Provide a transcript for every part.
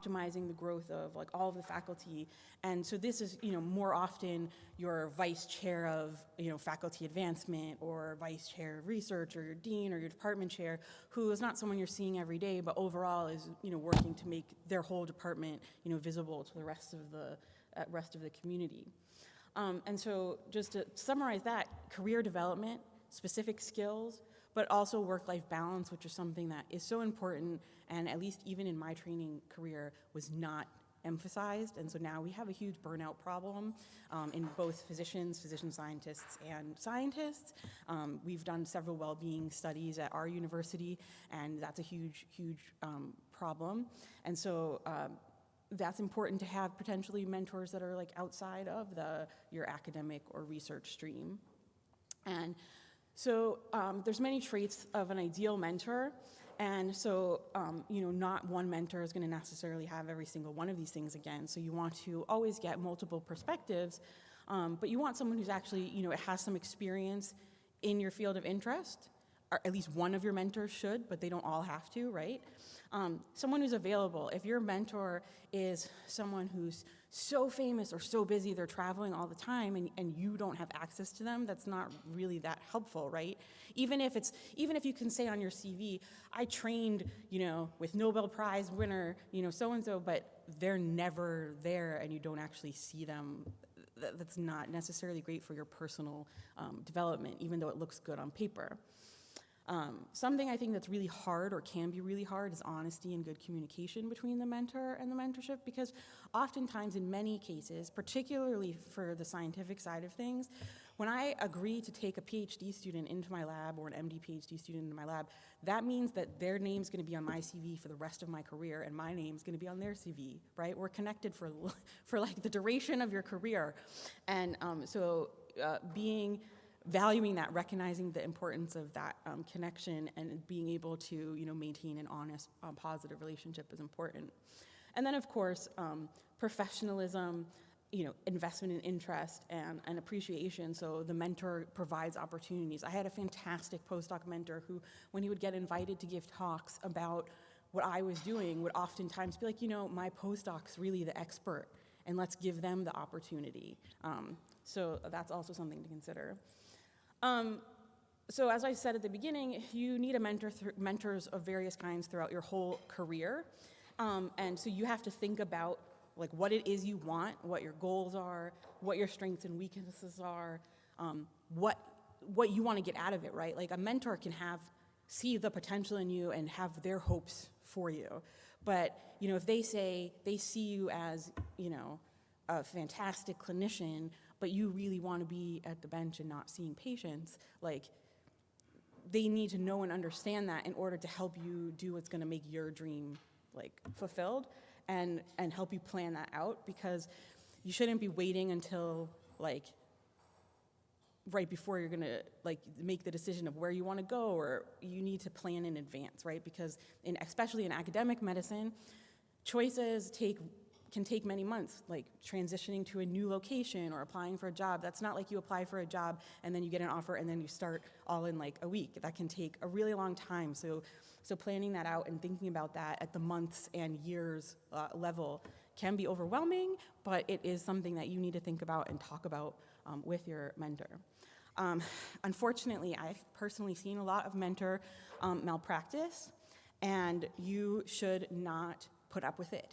optimizing the growth of like all of the faculty. And so this is, more often your vice chair of, faculty advancement, or vice chair of research, or your dean or your department chair, who is not someone you're seeing every day, but overall is, working to make their whole department, visible to the rest of the community. And so just to summarize that, career development, specific skills, but also work-life balance, which is something that is so important, and at least even in my training career was not emphasized. And so now we have a huge burnout problem in both physician scientists, and scientists. We've done several well-being studies at our university, and that's a huge problem. And so that's important to have potentially mentors that are like outside of your academic or research stream. And so there's many traits of an ideal mentor, and so not one mentor is going to necessarily have every single one of these things again. So you want to always get multiple perspectives, but you want someone who's actually has some experience in your field of interest, or at least one of your mentors should, but they don't all have to, right? Someone who's available. If your mentor is someone who's so famous or so busy, they're traveling all the time, and you don't have access to them, that's not really that helpful, right? Even if you can say on your CV, I trained, with Nobel Prize winner, so-and-so, but they're never there and you don't actually see them, that's not necessarily great for your personal development, even though it looks good on paper. Something I think that's really hard, or can be really hard, is honesty and good communication between the mentor and the mentorship, because oftentimes in many cases, particularly for the scientific side of things, when I agree to take a PhD student into my lab, or an MD PhD student into my lab, that means that their name's going to be on my CV for the rest of my career, and my name's going to be on their CV, right? We're connected for like the duration of your career. And valuing that, recognizing the importance of that connection, and being able to maintain an honest, positive relationship is important. And then of course, professionalism, investment in interest and appreciation. So the mentor provides opportunities. I had a fantastic postdoc mentor who, when he would get invited to give talks about what I was doing, would oftentimes be like, my postdoc's really the expert, and let's give them the opportunity. So that's also something to consider. So as I said at the beginning, you need mentors of various kinds throughout your whole career. And so you have to think about like what it is you want, what your goals are, what your strengths and weaknesses are, what you want to get out of it, right? Like a mentor can see the potential in you and have their hopes for you. But, if they see you as, a fantastic clinician, but you really want to be at the bench and not seeing patients, like they need to know and understand that in order to help you do what's going to make your dream like fulfilled, and help you plan that out, because you shouldn't be waiting until like right before you're going to like make the decision of where you want to go, or you need to plan in advance, right? Because especially in academic medicine, choices can take many months, like transitioning to a new location or applying for a job. That's not like you apply for a job and then you get an offer and then you start all in like a week. That can take a really long time. So planning that out and thinking about that at the months and years level can be overwhelming, but it is something that you need to think about and talk about with your mentor. Unfortunately, I've personally seen a lot of mentor malpractice, and you should not put up with it.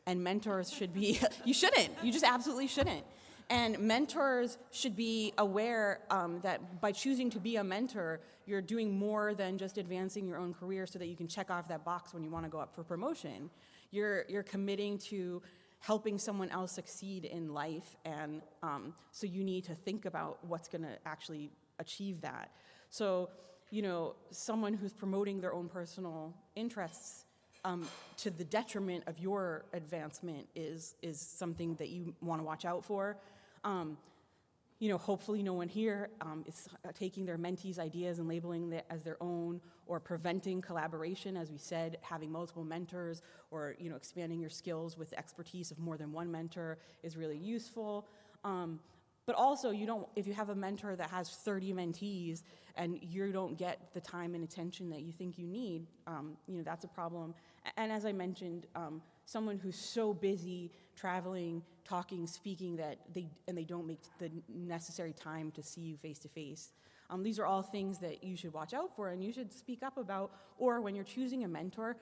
And mentors should be, you just absolutely shouldn't. And mentors should be aware that by choosing to be a mentor, you're doing more than just advancing your own career so that you can check off that box when you want to go up for promotion. You're committing to helping someone else succeed in life, and so you need to think about what's going to actually achieve that. So, someone who's promoting their own personal interests to the detriment of your advancement is something that you want to watch out for. Hopefully no one here is taking their mentees' ideas and labeling it as their own, or preventing collaboration. As we said, having multiple mentors, or expanding your skills with the expertise of more than one mentor is really useful. But also, if you have a mentor that has 30 mentees and you don't get the time and attention that you think you need, that's a problem. And as I mentioned, someone who's so busy traveling, talking, speaking that they don't make the necessary time to see you face to face. These are all things that you should watch out for and you should speak up about. Or when you're choosing a mentor,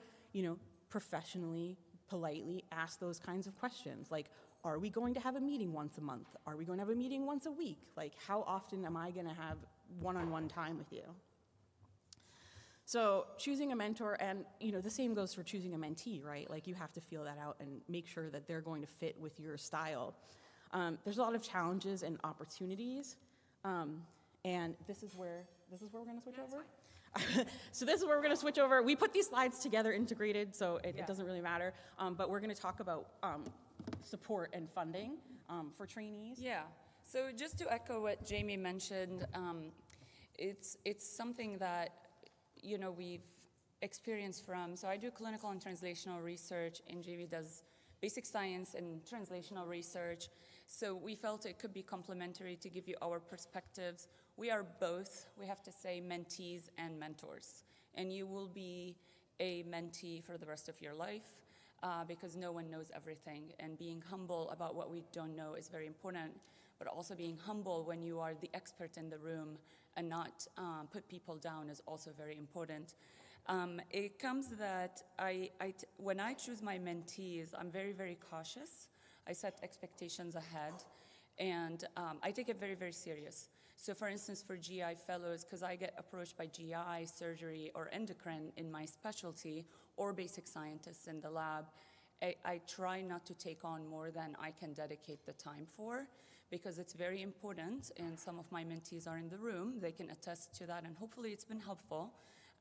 professionally, politely ask those kinds of questions. Like, are we going to have a meeting once a month? Are we going to have a meeting once a week? Like, how often am I going to have one-on-one time with you? So choosing a mentor, and the same goes for choosing a mentee, right? Like, you have to feel that out and make sure that they're going to fit with your style. There's a lot of challenges and opportunities, and this is where we're going to switch over. So this is where we're going to switch over. We put these slides together integrated, so it doesn't really matter. But we're going to talk about support and funding for trainees. Yeah. So just to echo what Jamie mentioned, it's something that we've experienced from. So I do clinical and translational research, and Jamie does basic science and translational research. So we felt it could be complementary to give you our perspectives. We are both, we have to say, mentees and mentors, and you will be a mentee for the rest of your life. Because no one knows everything, and being humble about what we don't know is very important, but also being humble when you are the expert in the room and not put people down is also very important. It comes that when I choose my mentees, I'm very, very cautious. I set expectations ahead, and I take it very, very serious. So for instance, for GI fellows, because I get approached by GI, surgery, or endocrine in my specialty, or basic scientists in the lab, I try not to take on more than I can dedicate the time for, because it's very important, and some of my mentees are in the room, they can attest to that, and hopefully it's been helpful.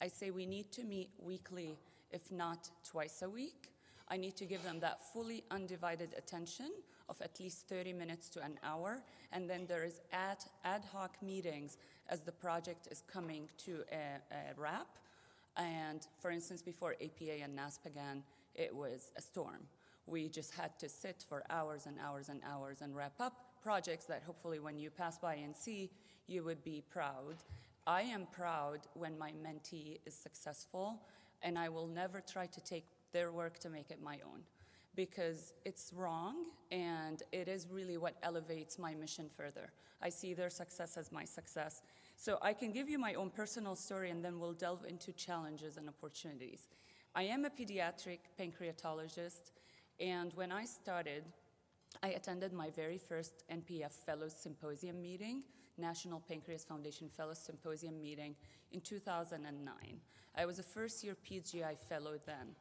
I say we need to meet weekly, if not twice a week. I need to give them that fully undivided attention of at least 30 minutes to an hour, and then there is ad hoc meetings as the project is coming to a wrap. And for instance, before APA and NASP began, it was a storm. We just had to sit for hours and hours and hours and wrap up projects that hopefully when you pass by and see, you would be proud. I am proud when my mentee is successful, and I will never try to take their work to make it my own, because it's wrong, and it is really what elevates my mission further. I see their success as my success. So I can give you my own personal story, and then we'll delve into challenges and opportunities. I am a pediatric pancreatologist, and when I started, I attended my very first NPF Fellows Symposium meeting, National Pancreas Foundation Fellows Symposium meeting in 2009. I was a first-year PGI fellow then,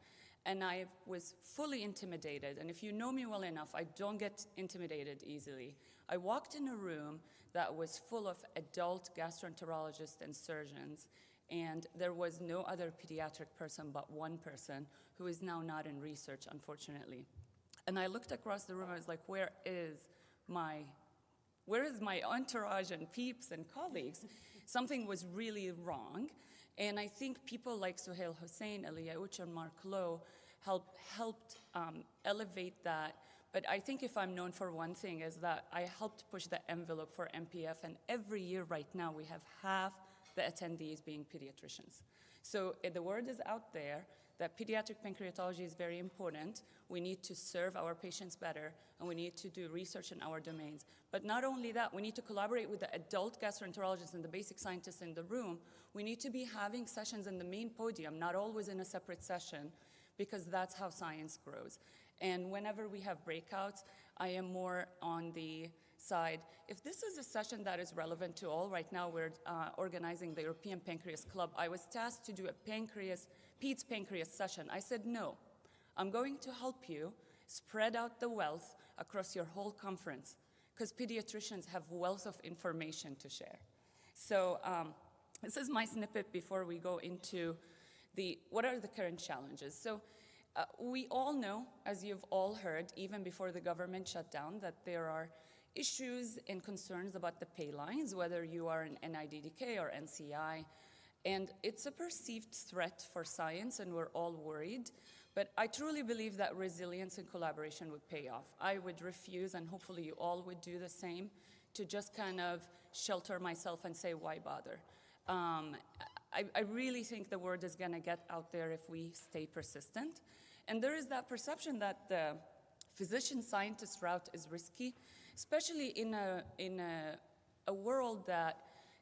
and I was fully intimidated. And if you know me well enough, I don't get intimidated easily. I walked in a room that was full of adult gastroenterologists and surgeons, and there was no other pediatric person but one person who is now not in research, unfortunately. And I looked across the room, I was like, where is my entourage and peeps and colleagues? Something was really wrong. And I think people like Suhail Hussain, Elia Uch, and Mark Lowe helped elevate that. But I think if I'm known for one thing is that I helped push the envelope for MPF, and every year right now we have half the attendees being pediatricians. So the word is out there that pediatric pancreatology is very important. We need to serve our patients better, and we need to do research in our domains. But not only that, we need to collaborate with the adult gastroenterologists and the basic scientists in the room. We need to be having sessions in the main podium, not always in a separate session, because that's how science grows. And whenever we have breakouts, I am more on the side. If this is a session that is relevant to all, right now we're organizing the European Pancreas Club. I was tasked to do a Pete's Pancreas session. I said, no, I'm going to help you spread out the wealth across your whole conference, because pediatricians have wealth of information to share. So this is my snippet before we go into what are the current challenges. So we all know, as you've all heard, even before the government shut down, that there are issues and concerns about the pay lines, whether you are an NIDDK or NCI, and it's a perceived threat for science, and we're all worried. But I truly believe that resilience and collaboration would pay off. I would refuse, and hopefully you all would do the same, to just kind of shelter myself and say, why bother? I really think the word is going to get out there if we stay persistent. And there is that perception that the physician-scientist route is risky, especially in a world that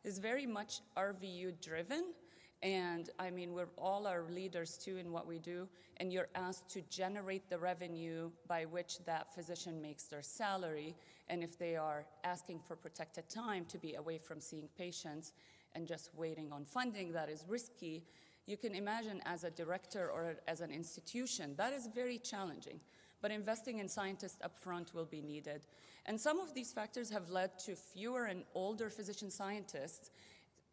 is very much RVU-driven. And I mean, we're all our leaders too in what we do, and you're asked to generate the revenue by which that physician makes their salary. And if they are asking for protected time to be away from seeing patients and just waiting on funding, that is risky. You can imagine as a director or as an institution, that is very challenging. But investing in scientists upfront will be needed. And some of these factors have led to fewer and older physician scientists.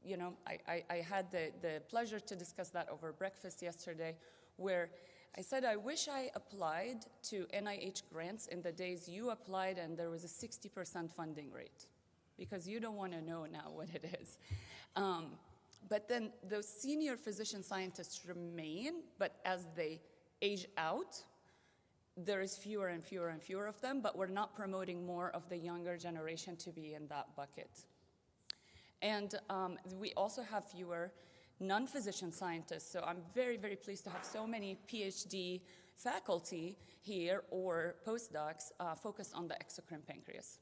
You know, I had the pleasure to discuss that over breakfast yesterday, where I said, I wish I applied to NIH grants in the days you applied and there was a 60% funding rate, because you don't want to know now what it is. But then those senior physician scientists remain, but as they age out, there is fewer and fewer and fewer of them, but we're not promoting more of the younger generation to be in that bucket. And we also have fewer non-physician scientists, so I'm very, very pleased to have so many PhD faculty here or postdocs focused on the exocrine pancreas.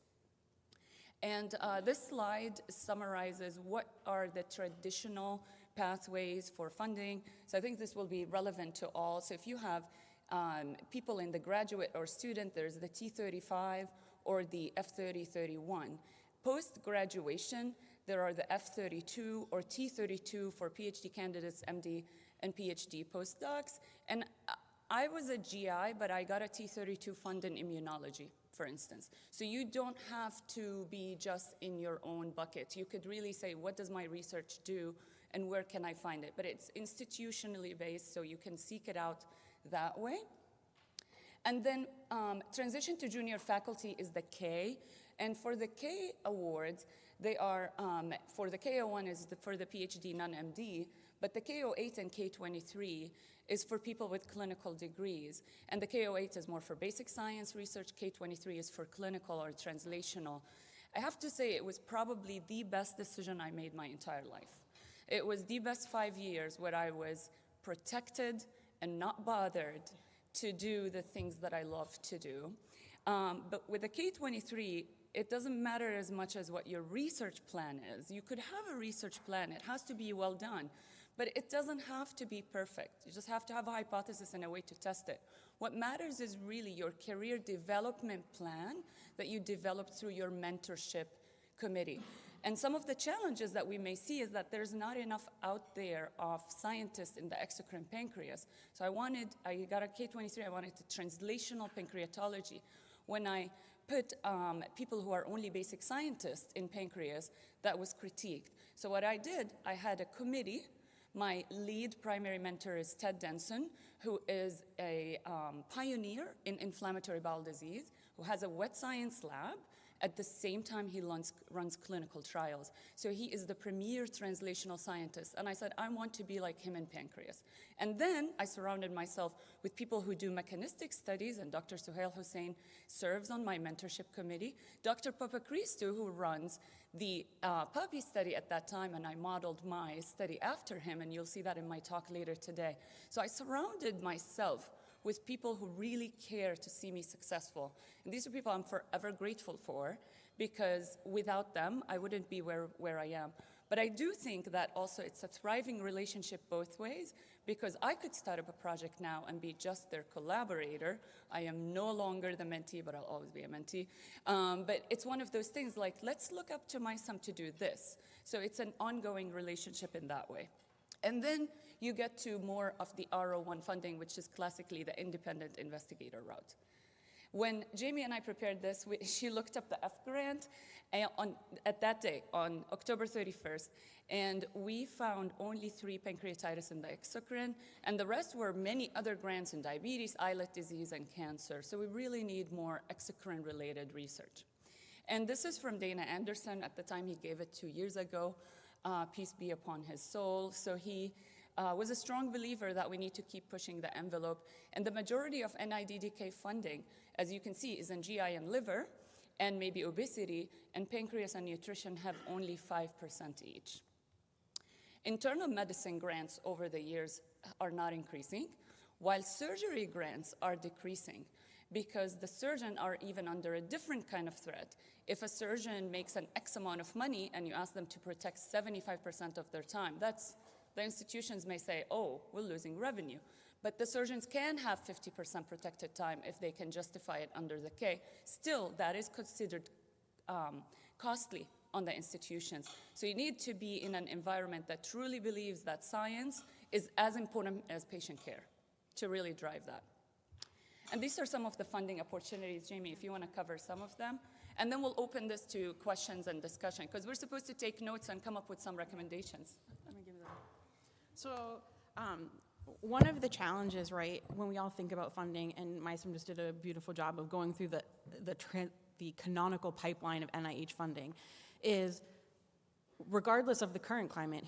And this slide summarizes what are the traditional pathways for funding. So I think this will be relevant to all. So if you have people in the graduate or student, there's the T35 or the F30-31. Post-graduation, there are the F32 or T32 for PhD candidates, MD, and PhD postdocs. And I was a GI, but I got a T32 fund in immunology, for instance. So you don't have to be just in your own bucket. You could really say, what does my research do, and where can I find it? But it's institutionally based, so you can seek it out that way. And then transition to junior faculty is the K. And for the K awards, they are, for the K01 is for the PhD non-MD, but the K08 and K23 is for people with clinical degrees. And the K08 is more for basic science research, K23 is for clinical or translational. I have to say it was probably the best decision I made my entire life. It was the best 5 years where I was protected and not bothered to do the things that I love to do. But with the K23, it doesn't matter as much as what your research plan is. You could have a research plan, it has to be well done, but it doesn't have to be perfect. You just have to have a hypothesis and a way to test it. What matters is really your career development plan that you develop through your mentorship committee. And some of the challenges that we may see is that there's not enough out there of scientists in the exocrine pancreas. So I got a K23, I wanted to translational pancreatology. When I put people who are only basic scientists in pancreas, that was critiqued. So what I did, I had a committee. My lead primary mentor is Ted Denson, who is a pioneer in inflammatory bowel disease, who has a wet science lab. At the same time, he runs clinical trials. So he is the premier translational scientist. And I said, I want to be like him in pancreas. And then I surrounded myself with people who do mechanistic studies, and Dr. Suhail Hussain serves on my mentorship committee. Dr. Papachristou, who runs the PUPPY study at that time, and I modeled my study after him, and you'll see that in my talk later today. So I surrounded myself with people who really care to see me successful. And these are people I'm forever grateful for, because without them, I wouldn't be where I am. But I do think that also it's a thriving relationship both ways, because I could start up a project now and be just their collaborator. I am no longer the mentee, but I'll always be a mentee. But it's one of those things like, let's look up to my son to do this. So it's an ongoing relationship in that way. And then you get to more of the R01 funding, which is classically the independent investigator route. When Jamie and I prepared this, she looked up the F grant at that day, on October 31st, and we found only 3 pancreatitis in the exocrine, and the rest were many other grants in diabetes, islet disease, and cancer. So we really need more exocrine-related research. And this is from Dana Anderson. At the time, he gave it 2 years ago. Peace be upon his soul. So he was a strong believer that we need to keep pushing the envelope. And the majority of NIDDK funding, as you can see, is in GI and liver. and maybe obesity, and pancreas and nutrition have only 5% each. Internal medicine grants over the years are not increasing, while surgery grants are decreasing because the surgeon are even under a different kind of threat. If a surgeon makes an X amount of money and you ask them to protect 75% of their time, the institutions may say, oh, we're losing revenue. But the surgeons can have 50% protected time if they can justify it under the K. Still, that is considered costly on the institutions. So you need to be in an environment that truly believes that science is as important as patient care to really drive that. And these are some of the funding opportunities. Jamie, if you want to cover some of them. And then we'll open this to questions and discussion, because we're supposed to take notes and come up with some recommendations. Let me give that. So one of the challenges, right, when we all think about funding, and Maisam just did a beautiful job of going through the canonical pipeline of NIH funding, is regardless of the current climate,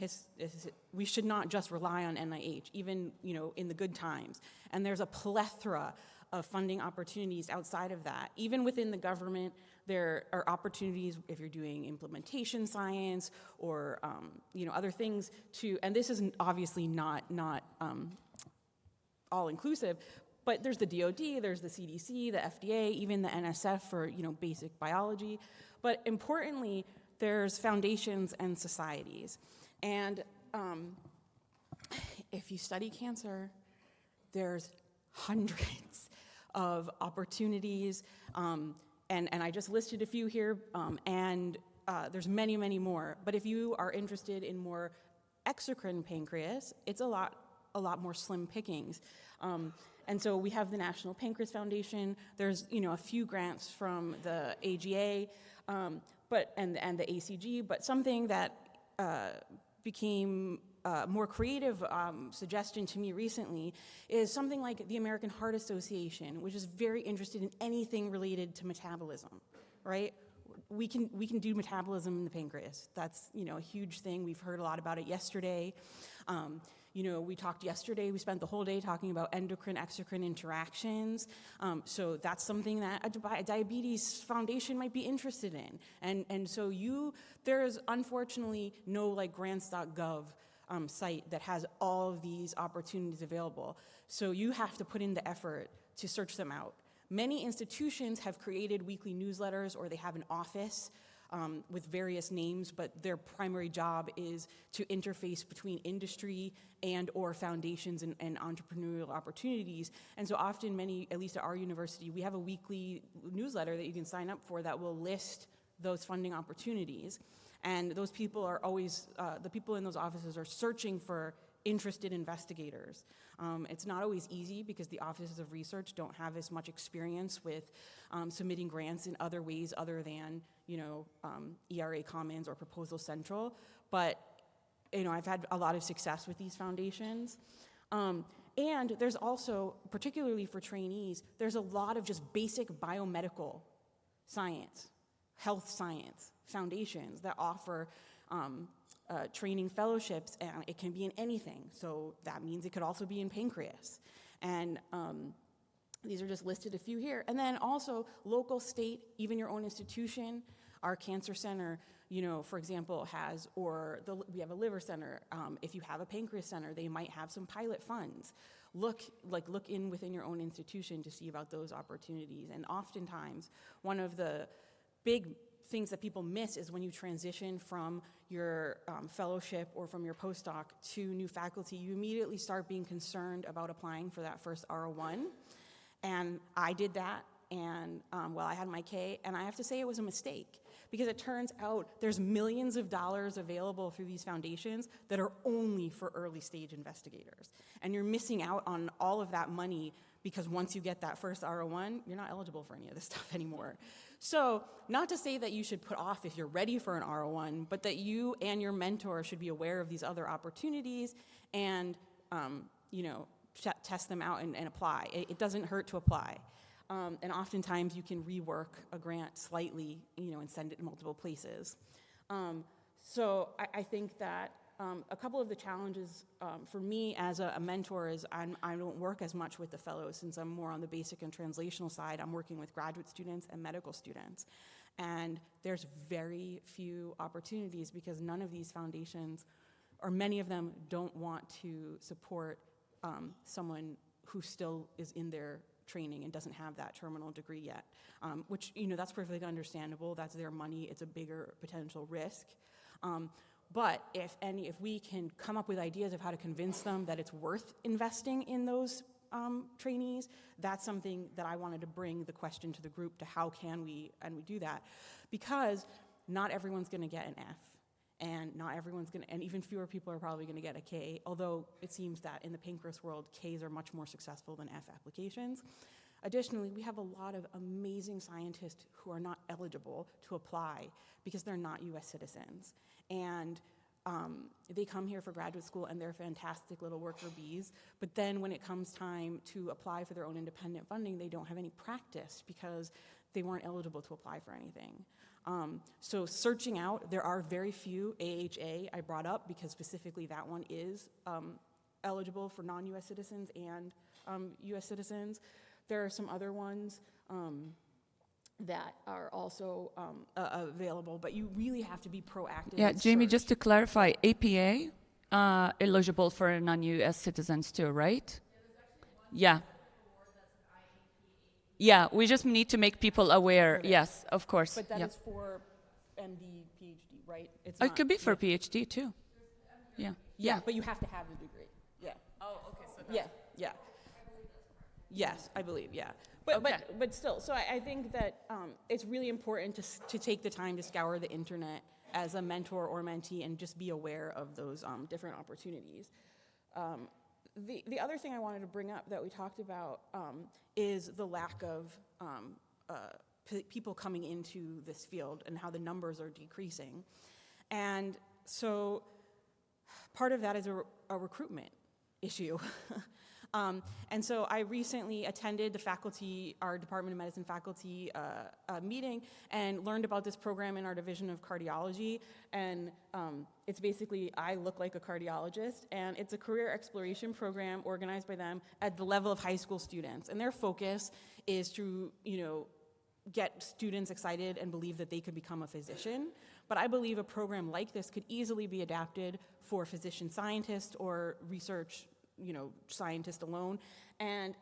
we should not just rely on NIH, even in the good times. And there's a plethora of funding opportunities outside of that. Even within the government, there are opportunities if you're doing implementation science or other things and this is obviously not all inclusive, but there's the DoD, there's the CDC, the FDA, even the NSF for basic biology. But importantly, there's foundations and societies. And if you study cancer, there's hundreds of opportunities. And I just listed a few here, and there's many, many more. But if you are interested in more exocrine pancreas, it's a lot more slim pickings. And so we have the National Pancreas Foundation. There's a few grants from the AGA, and the ACG, but something that became more creative suggestion to me recently is something like the American Heart Association, which is very interested in anything related to metabolism, right? We can do metabolism in the pancreas. That's a huge thing. We've heard a lot about it yesterday. We talked yesterday, we spent the whole day talking about endocrine-exocrine interactions. So that's something that a diabetes foundation might be interested in. And so there's unfortunately no grants.gov site that has all of these opportunities available. So you have to put in the effort to search them out. Many institutions have created weekly newsletters, or they have an office with various names, but their primary job is to interface between industry and or foundations and entrepreneurial opportunities. And so often at least at our university, we have a weekly newsletter that you can sign up for that will list those funding opportunities. And those people are always, the people in those offices are searching for interested investigators. It's not always easy because the offices of research don't have as much experience with submitting grants in other ways other than, ERA Commons or Proposal Central. But, I've had a lot of success with these foundations. And there's also, particularly for trainees, there's a lot of just basic biomedical science, health science foundations that offer training fellowships, and it can be in anything. So that means it could also be in pancreas. And these are just listed a few here. And then also local, state, even your own institution. Our cancer center, for example, we have a liver center. If you have a pancreas center, they might have some pilot funds. Look within your own institution to see about those opportunities. And oftentimes, one of the big things that people miss is when you transition from your fellowship or from your postdoc to new faculty, you immediately start being concerned about applying for that first R01. And I did that, and I had my K, and I have to say it was a mistake, because it turns out there's millions of dollars available through these foundations that are only for early stage investigators. And you're missing out on all of that money because once you get that first R01, you're not eligible for any of this stuff anymore. So not to say that you should put off if you're ready for an R01, but that you and your mentor should be aware of these other opportunities and, test them out and apply. It doesn't hurt to apply. And oftentimes you can rework a grant slightly, and send it to multiple places. So I think that a couple of the challenges for me as a mentor is I don't work as much with the fellows since I'm more on the basic and translational side. I'm working with graduate students and medical students. And there's very few opportunities because none of these foundations, or many of them, don't want to support someone who still is in their training and doesn't have that terminal degree yet, which, that's perfectly understandable. That's their money. It's a bigger potential risk. But if we can come up with ideas of how to convince them that it's worth investing in those trainees, that's something that I wanted to bring the question to the group to how can we do that, because not everyone's going to get an F, and not everyone's going to, and even fewer people are probably going to get a K, although it seems that in the Pancreas world, Ks are much more successful than F applications. Additionally, we have a lot of amazing scientists who are not eligible to apply because they're not US citizens. And they come here for graduate school and they're fantastic little worker bees, but then when it comes time to apply for their own independent funding, they don't have any practice because they weren't eligible to apply for anything. So searching out, there are very few. AHA I brought up because specifically that one is eligible for non-US citizens and US citizens. There are some other ones that are also available, but you really have to be proactive. Yeah, Jamie, just to clarify, APA eligible for non-US citizens too, right? Yeah. Yeah, we just need to make people aware. Yes, of course. But that yeah. is for MD, PhD, right? It's It could be for PhD too. Yeah. Yeah, but you have to have the degree. Yeah. Oh, okay. So Yeah. Yes, I believe, yeah. Okay. But still, so I think that it's really important to take the time to scour the internet as a mentor or mentee and just be aware of those different opportunities. The other thing I wanted to bring up that we talked about is the lack of people coming into this field and how the numbers are decreasing. And so part of that is a recruitment issue. And so I recently attended our Department of Medicine faculty meeting and learned about this program in our division of cardiology. And it's basically, I look like a cardiologist, and it's a career exploration program organized by them at the level of high school students. And their focus is to, get students excited and believe that they could become a physician. But I believe a program like this could easily be adapted for physician scientists or research scientist alone. And,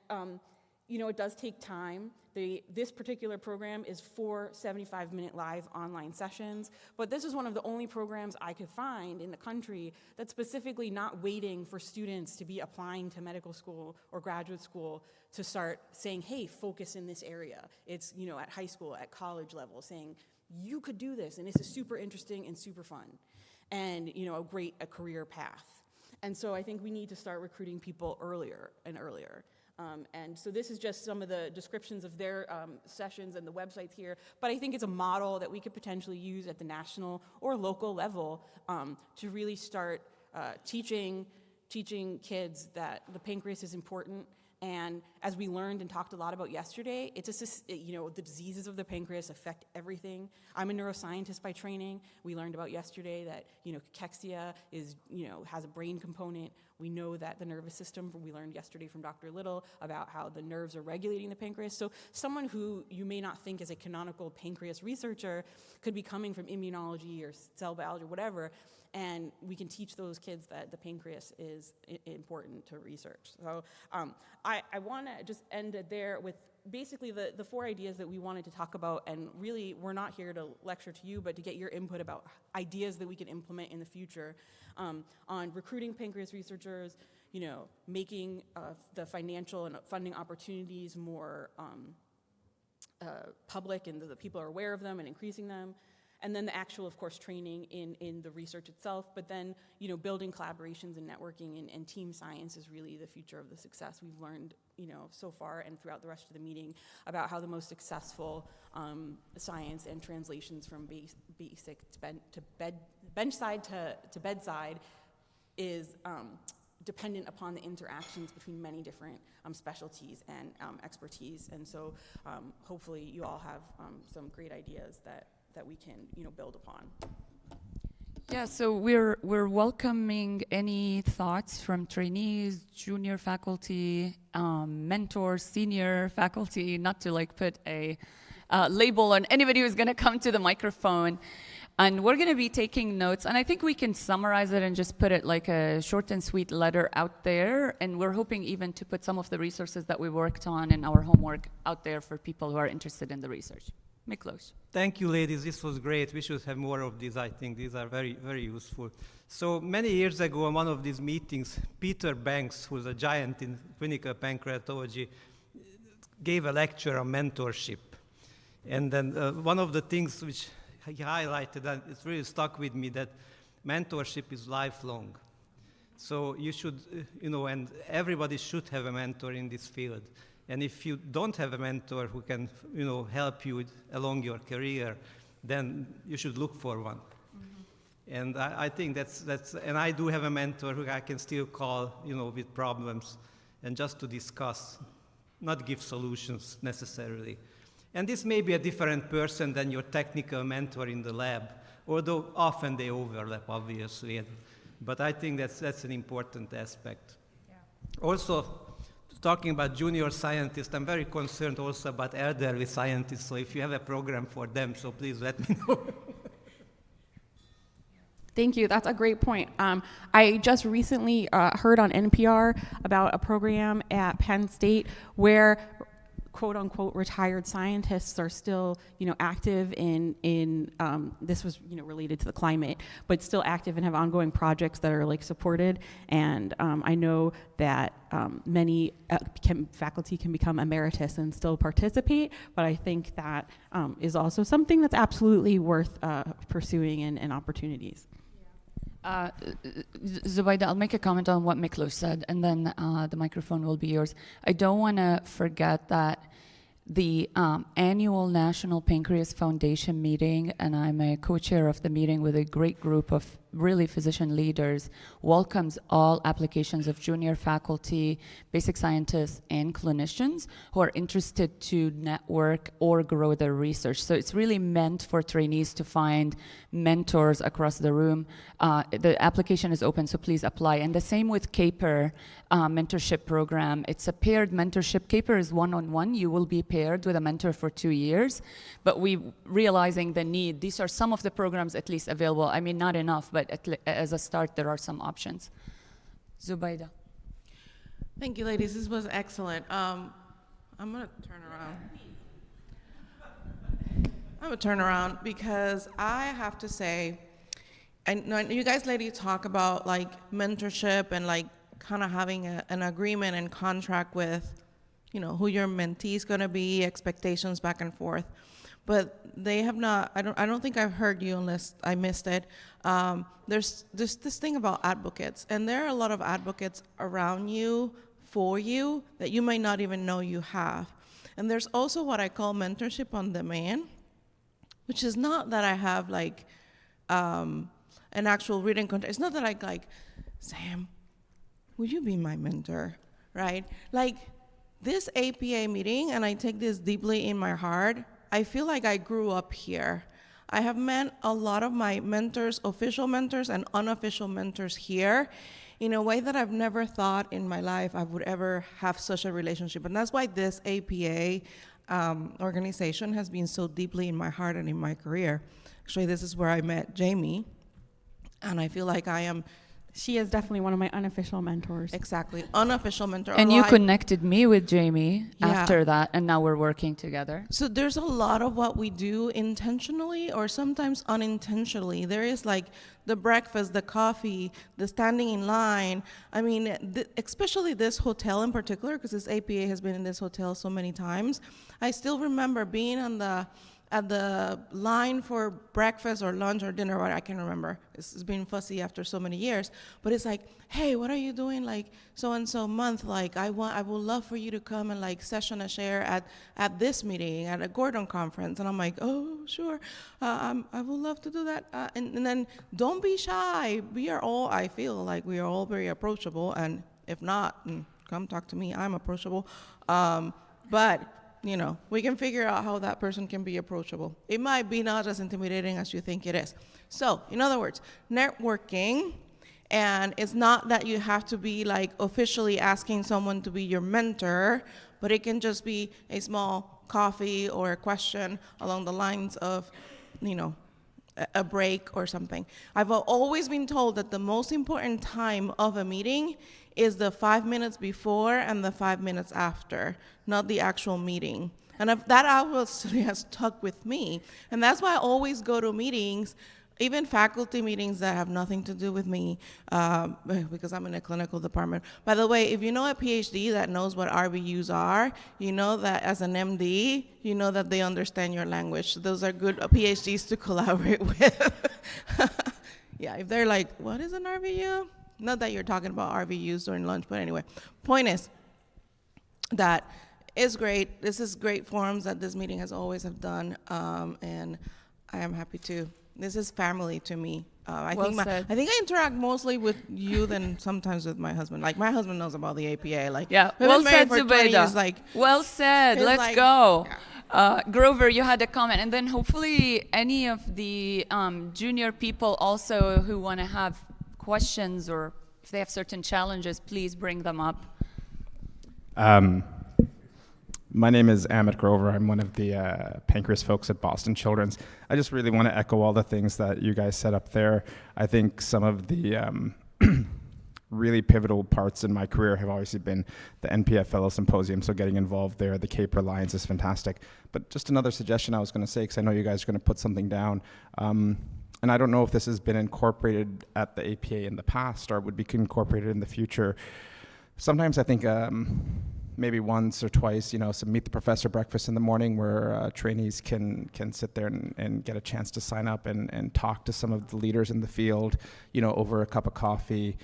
it does take time. This particular program is 4 75-minute live online sessions, but this is one of the only programs I could find in the country that's specifically not waiting for students to be applying to medical school or graduate school to start saying, hey, focus in this area. It's, at high school, at college level, saying, you could do this, and this is super interesting and super fun, and, a career path. And so I think we need to start recruiting people earlier and earlier. And so this is just some of the descriptions of their sessions and the websites here. But I think it's a model that we could potentially use at the national or local level to really start teaching kids that the pancreas is important. And as we learned and talked a lot about yesterday, the diseases of the pancreas affect everything. I'm a neuroscientist by training. We learned about yesterday that, cachexia has a brain component. We know that the nervous system, we learned yesterday from Dr. Little about how the nerves are regulating the pancreas. So someone who you may not think is a canonical pancreas researcher could be coming from immunology or cell biology or whatever, and we can teach those kids that the pancreas is important to research. So I want to just end it there with basically the 4 ideas that we wanted to talk about, and really we're not here to lecture to you, but to get your input about ideas that we can implement in the future on recruiting pancreas researchers, making the financial and funding opportunities more public and the people are aware of them and increasing them. And then the actual, of course, training in the research itself, but then, building collaborations and networking and team science is really the future of the success. We've learned, so far and throughout the rest of the meeting about how the most successful science and translations from basic to benchside to bedside is dependent upon the interactions between many different specialties and expertise. And so hopefully you all have some great ideas that we can, build upon. Yeah, so we're welcoming any thoughts from trainees, junior faculty, mentors, senior faculty, not to put a label on anybody who's going to come to the microphone. And we're going to be taking notes. And I think we can summarize it and just put it like a short and sweet letter out there. And we're hoping even to put some of the resources that we worked on in our homework out there for people who are interested in the research. Miklos. Thank you, ladies. This was great. We should have more of these, I think. These are very, very useful. So many years ago, in one of these meetings, Peter Banks, who's a giant in clinical pancreatology, gave a lecture on mentorship. And then one of the things which he highlighted, and it's really stuck with me, that mentorship is lifelong. So you should, and everybody should have a mentor in this field. And if you don't have a mentor who can, help you along your career, then you should look for one. Mm-hmm. And I think that's, and I do have a mentor who I can still call, with problems, and just to discuss, not give solutions necessarily. And this may be a different person than your technical mentor in the lab, although often they overlap, obviously. But I think that's an important aspect. Yeah. Also, talking about junior scientists, I'm very concerned also about elderly scientists, so if you have a program for them, so please let me know. Thank you. That's a great point. I just recently heard on NPR about a program at Penn State where quote unquote retired scientists are still, active in this was, related to the climate, but still active and have ongoing projects that are supported. And I know that many faculty can become emeritus and still participate, but I think that is also something that's absolutely worth pursuing and opportunities. Zubaida, I'll make a comment on what Miklos said, and then the microphone will be yours. I don't want to forget that the annual National Pancreas Foundation meeting, and I'm a co-chair of the meeting with a great group of really physician leaders, welcomes all applications of junior faculty, basic scientists, and clinicians who are interested to network or grow their research. So it's really meant for trainees to find mentors across the room. The application is open, so please apply. And the same with CAPER mentorship program. It's a paired mentorship. CAPER is one-on-one. You will be paired with a mentor for 2 years. But we realizing the need, these are some of the programs at least available. I mean, not enough, but as a start, there are some options. Zubaida. Thank you, ladies. This was excellent. I'm going to turn around. I'm going to turn around because I have to say, and you guys ladies talk about mentorship and kind of having an agreement and contract with, who your mentee is going to be, expectations back and forth. But they have not, I don't think I've heard you unless I missed it. There's this thing about advocates, and there are a lot of advocates around you, for you, that you might not even know you have. And there's also what I call mentorship on demand, which is not that I have an actual written contract. It's not that I Sam, would you be my mentor, right? This APA meeting, and I take this deeply in my heart, I feel like I grew up here. I have met a lot of my mentors, official mentors and unofficial mentors here, in a way that I've never thought in my life I would ever have such a relationship. And that's why this APA organization has been so deeply in my heart and in my career. Actually, this is where I met Jamie, and I feel like I am. She is definitely one of my unofficial mentors. Exactly, unofficial mentor. And you connected me with Jamie after that, and now we're working together. So there's a lot of what we do intentionally or sometimes unintentionally. There is the breakfast, the coffee, the standing in line. I mean, especially this hotel in particular, because this APA has been in this hotel so many times. I still remember being at the line for breakfast or lunch or dinner, I can't remember. It's been fussy after so many years. But it's hey, what are you doing so-and-so month? I would love for you to come and session a share at this meeting, at a Gordon conference. And I'm oh, sure, I would love to do that. And then don't be shy. I feel like we are all very approachable. And if not, come talk to me, I'm approachable. But we can figure out how that person can be approachable. It might be not as intimidating as you think it is. So, in other words, networking, and it's not that you have to be officially asking someone to be your mentor, but it can just be a small coffee or a question along the lines of, a break or something. I've always been told that the most important time of a meeting is the 5 minutes before and the 5 minutes after, not the actual meeting. And that obviously has stuck with me. And that's why I always go to meetings, even faculty meetings that have nothing to do with me, because I'm in a clinical department. By the way, if you know a PhD that knows what RVUs are, you know that as an MD, you know that they understand your language. Those are good PhDs to collaborate with. Yeah, if they're like, what is an RVU? Not that you're talking about RVUs during lunch, but anyway. Point is that it's great. This is great forums that this meeting has always have done, and I am happy to. This is family to me. I think I interact mostly with you than sometimes with my husband. Like my husband knows about the APA. Like Yeah, we've well been married said, for 20 years. Zubeida. Like Well said. it's Let's like- go. yeah. Grover, you had a comment, and then hopefully any of the junior people also who want to have questions or if they have certain challenges, please bring them up. My name is Amit Grover. I'm one of the Pancreas folks at Boston Children's. I just really want to echo all the things that you guys said up there. I think some of the really pivotal parts in my career have obviously been the NPF Fellow Symposium, so getting involved there. The CAPE Alliance is fantastic. But just another suggestion I was going to say, because I know you guys are going to put something down, and I don't know if this has been incorporated at the APA in the past or would be incorporated in the future. Sometimes I think maybe once or twice, some meet the professor breakfast in the morning where trainees can sit there and get a chance to sign up and talk to some of the leaders in the field, over a cup of coffee,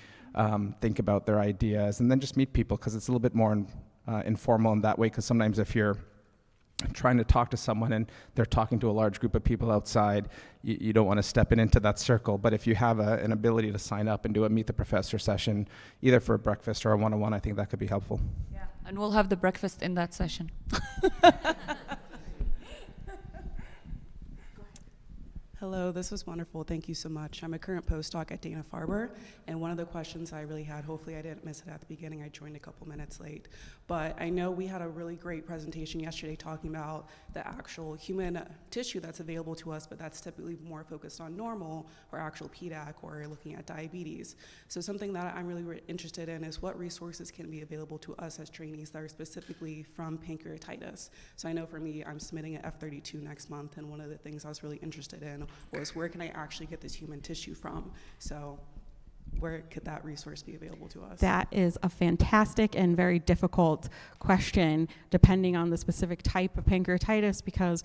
think about their ideas, and then just meet people, because it's a little bit more informal in that way, because sometimes if you're trying to talk to someone and they're talking to a large group of people outside, you don't want to step into that circle. But if you have an ability to sign up and do a meet the professor session, either for a breakfast or a one-on-one, I think that could be helpful. Yeah, and we'll have the breakfast in that session. Hello, this was wonderful. Thank you so much. I'm a current postdoc at Dana-Farber, and one of the questions I really had, hopefully I didn't miss it at the beginning, I joined a couple minutes late, but I know we had a really great presentation yesterday talking about the actual human tissue that's available to us, but that's typically more focused on normal or actual PDAC or looking at diabetes. So something that I'm really interested in is what resources can be available to us as trainees that are specifically from pancreatitis. So I know for me, I'm submitting an F32 next month, and one of the things I was really interested in was where can I actually get this human tissue from? So where could that resource be available to us? That is a fantastic and very difficult question, depending on the specific type of pancreatitis, because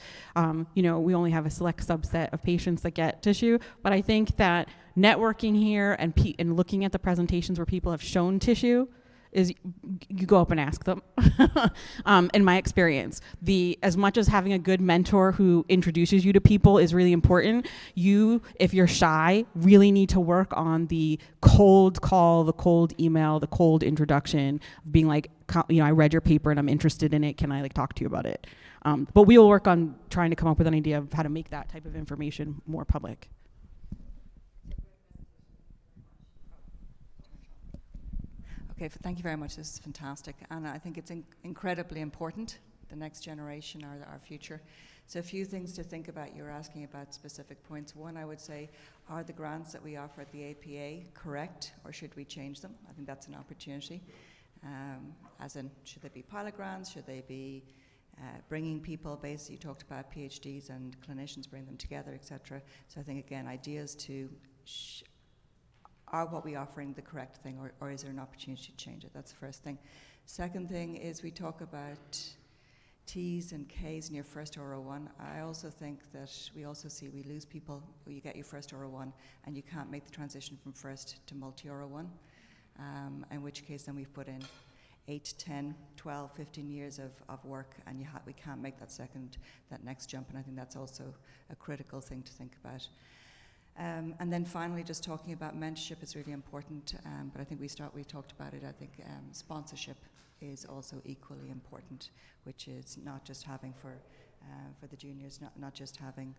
we only have a select subset of patients that get tissue. But I think that networking here and looking at the presentations where people have shown tissue is you go up and ask them. In my experience, as much as having a good mentor who introduces you to people is really important, if you're shy, really need to work on the cold call, the cold email, the cold introduction, being like, I read your paper and I'm interested in it. Can I talk to you about it? But we will work on trying to come up with an idea of how to make that type of information more public. Okay, thank you very much. This is fantastic. And I think it's incredibly important, the next generation, our future. So a few things to think about. You're asking about specific points. One, I would say, are the grants that we offer at the APA correct, or should we change them? I think that's an opportunity. As in, should they be pilot grants? Should they be bringing people, basically, you talked about PhDs and clinicians, bring them together, etc. So I think, again, ideas to are what we offering the correct thing, or is there an opportunity to change it? That's the first thing. Second thing is we talk about T's and K's in your first R01. I also think that we lose people who you get your first R01 and you can't make the transition from first to multi-R01, in which case then we've put in 8, 10, 12, 15 years of work, and we can't make that next jump, and I think that's also a critical thing to think about. And then finally, just talking about mentorship is really important, but I think we talked about it. I think sponsorship is also equally important, which is not just having for the juniors, not just having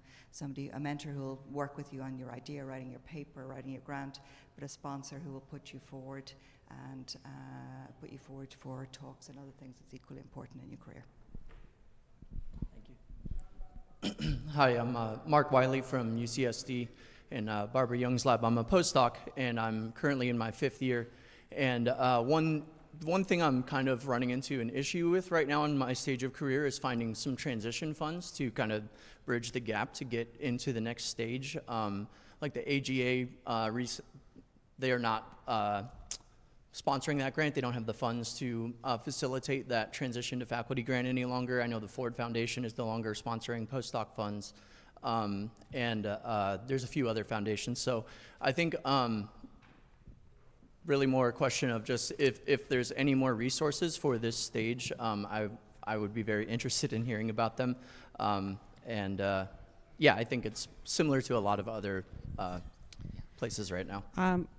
a mentor who will work with you on your idea, writing your paper, writing your grant, but a sponsor who will put you forward and put you forward for talks and other things that's equally important in your career. Hi, I'm Mark Wiley from UCSD in Barbara Young's lab. I'm a postdoc, and I'm currently in my 5th year. And one thing I'm kind of running into an issue with right now in my stage of career is finding some transition funds to kind of bridge the gap to get into the next stage. Like the AGA, they are not sponsoring that grant. They don't have the funds to facilitate that transition to faculty grant any longer. I know the Ford Foundation is no longer sponsoring postdoc funds, and there's a few other foundations. So I think really more a question of just if there's any more resources for this stage, I would be very interested in hearing about them. Yeah, I think it's similar to a lot of other places right now.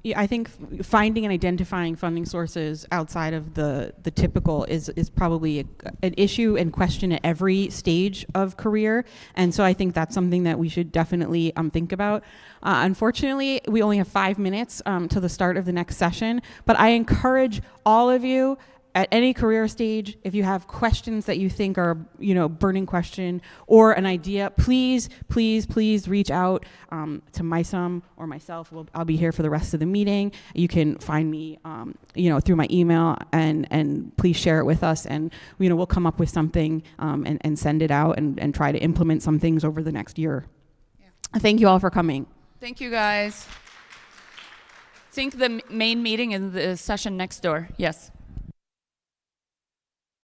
Yeah, I think finding and identifying funding sources outside of the typical is probably an issue and question at every stage of career. And so I think that's something that we should definitely think about. Unfortunately, we only have 5 minutes to the start of the next session, but I encourage all of you at any career stage, if you have questions that you think are, burning question or an idea, please reach out to Mysum or myself. I'll be here for the rest of the meeting. You can find me, through my email, and please share it with us. And we'll come up with something and send it out and try to implement some things over the next year. Yeah. Thank you all for coming. Thank you, guys. I think the main meeting is the session next door. Yes.